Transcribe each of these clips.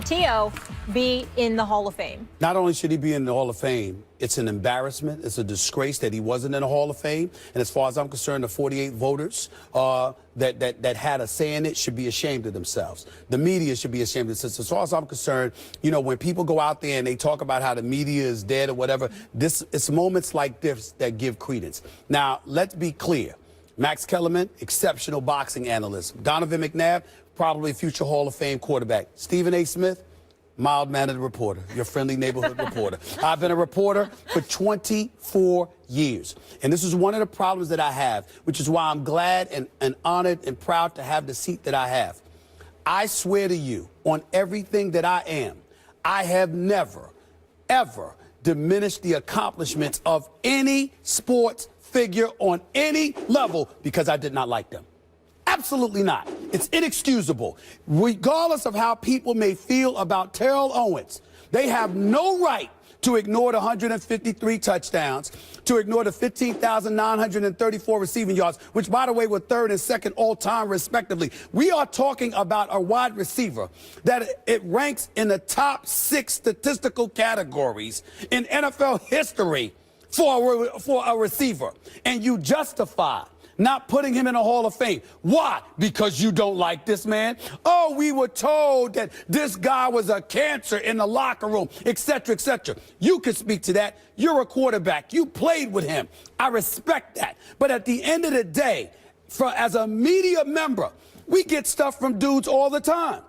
T.O. be in the Hall of Fame? Not only should he be in the Hall of Fame, it's an embarrassment. It's a disgrace that he wasn't in the Hall of Fame. And as far as I'm concerned, the 48 voters that had a say in it should be ashamed of themselves. The media should be ashamed of themselves. As far as I'm concerned, you know, when people go out there and they talk about how the media is dead or whatever, it's moments like this that give credence. Now, let's be clear. Max Kellerman, exceptional boxing analyst. Donovan McNabb, probably future Hall of Fame quarterback. Stephen A. Smith, mild-mannered reporter, your friendly neighborhood reporter. I've been a reporter for 24 years. And this is one of the problems that I have, which is why I'm glad and honored and proud to have the seat that I have. I swear to you, on everything that I am, I have never, ever diminished the accomplishments of any sports figure on any level because I did not like them. Absolutely not. It's inexcusable. Regardless of how people may feel about Terrell Owens, they have no right to ignore the 153 touchdowns, to ignore the 15,934 receiving yards, which, by the way, were third and second all-time, respectively. We are talking about a wide receiver that it ranks in the top 6 statistical categories in NFL history for a receiver, and you justify not putting him in a Hall of Fame. Why? Because you don't like this man? Oh, we were told that this guy was a cancer in the locker room, etc., etc. You can speak to that. You're a quarterback. You played with him. I respect that. But at the end of the day, as a media member, we get stuff from dudes all the time.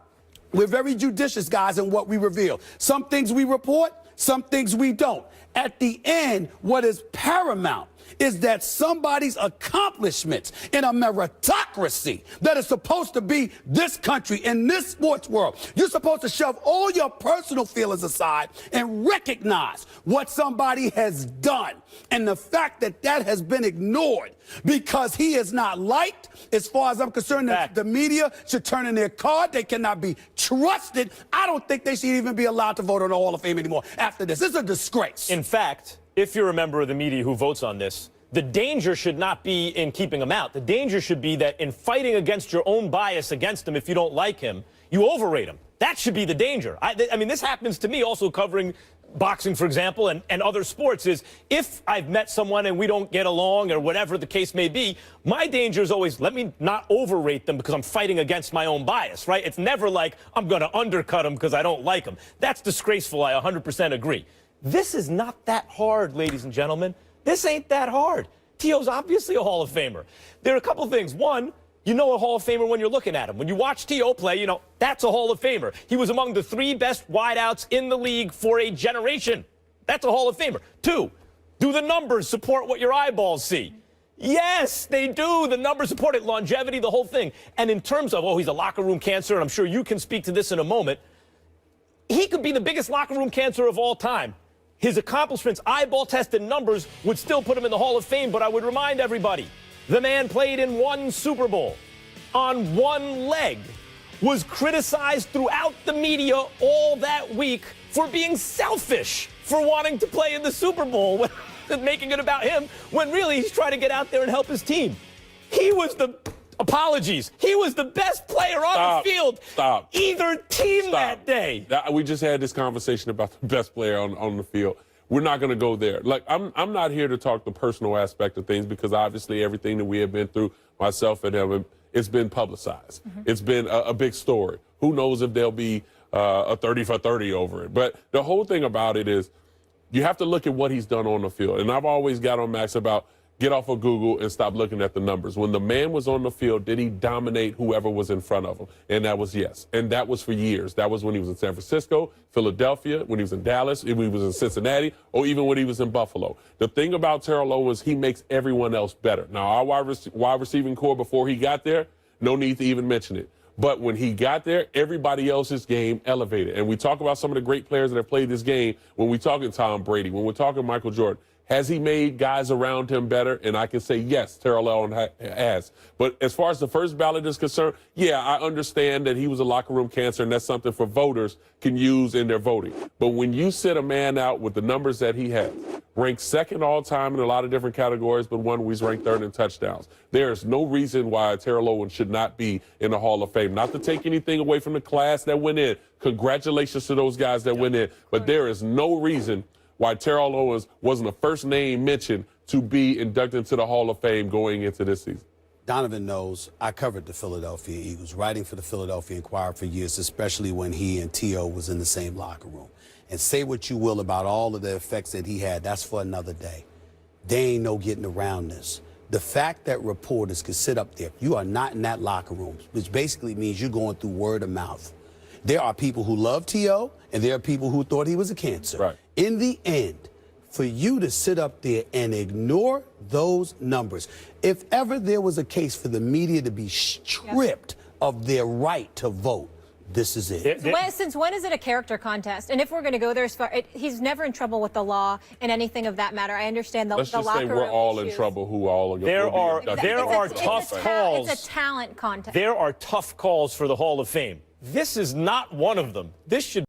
We're very judicious, guys, in what we reveal. Some things we report, some things we don't. At the end, what is paramount is that somebody's accomplishments in a meritocracy that is supposed to be this country, in this sports world, you're supposed to shove all your personal feelings aside and recognize what somebody has done. And the fact that that has been ignored because he is not liked, as far as I'm concerned, the media should turn in their card. They cannot be trusted. I don't think they should even be allowed to vote on the Hall of Fame anymore after this. This is a disgrace. In fact, if you're a member of the media who votes on this, the danger should not be in keeping him out. The danger should be that in fighting against your own bias against him, if you don't like him, you overrate him. That should be the danger. I mean, this happens to me also covering boxing, for example, and other sports, is if I've met someone and we don't get along or whatever the case may be, my danger is always let me not overrate them because I'm fighting against my own bias, right? It's never like I'm going to undercut them because I don't like them. That's disgraceful. I 100% agree. This is not that hard, ladies and gentlemen. This ain't that hard. T.O.'s obviously a Hall of Famer. There are a couple of things. One, you know a Hall of Famer when you're looking at him. When you watch T.O. play, you know, that's a Hall of Famer. He was among the 3 best wideouts in the league for a generation. That's a Hall of Famer. 2, do the numbers support what your eyeballs see? Yes, they do. The numbers support it. Longevity, the whole thing. And in terms of, oh, he's a locker room cancer, and I'm sure you can speak to this in a moment, he could be the biggest locker room cancer of all time. His accomplishments, eyeball-tested numbers, would still put him in the Hall of Fame, but I would remind everybody, the man played in 1 Super Bowl, on 1 leg, was criticized throughout the media all that week for being selfish, for wanting to play in the Super Bowl, making it about him, when really he's trying to get out there and help his team. He was the... Apologies. He was the best player on the field. Either team that day. We just had this conversation about the best player on the field. We're not going to go there. Like, I'm not here to talk the personal aspect of things because obviously everything that we have been through, myself and him, it's been publicized. It's been a big story. Who knows if there'll be a 30 for 30 over it. But the whole thing about it is you have to look at what he's done on the field. And I've always got on Max about get off of Google and stop looking at the numbers. When the man was on the field, did he dominate whoever was in front of him? And that was yes. And that was for years. That was when he was in San Francisco, Philadelphia, when he was in Dallas, when he was in Cincinnati, or even when he was in Buffalo. The thing about Terrell Owens, he makes everyone else better. Now, our wide receiving core before he got there, no need to even mention it. But when he got there, everybody else's game elevated. And we talk about some of the great players that have played this game when we're talking Tom Brady, when we're talking Michael Jordan. Has he made guys around him better? And I can say, yes, Terrell Owens has. But as far as the first ballot is concerned, yeah, I understand that he was a locker room cancer, and that's something for voters can use in their voting. But when you sit a man out with the numbers that he has, ranked second all time in a lot of different categories, but one he's ranked third in touchdowns, there is no reason why Terrell Owens should not be in the Hall of Fame. Not to take anything away from the class that went in. Congratulations to those guys that went in. But there is no reason why Terrell Owens wasn't the first name mentioned to be inducted into the Hall of Fame going into this season. Donovan knows I covered the Philadelphia Eagles, writing for the Philadelphia Inquirer for years, especially when he and T.O. was in the same locker room. And say what you will about all of the effects that he had, that's for another day. There ain't no getting around this. The fact that reporters could sit up there, you are not in that locker room, which basically means you're going through word of mouth. There are people who love T.O., and there are people who thought he was a cancer. Right. In the end, for you to sit up there and ignore those numbers, if ever there was a case for the media to be stripped of their right to vote, this is it. Since when is it a character contest? And if we're going to go there, he's never in trouble with the law and anything of that matter. I understand the, Let's the just locker say room we're all in issues. trouble who all are going There to be are inducted. there are tough calls. It's a talent contest. There are tough calls for the Hall of Fame. This is not one of them. This should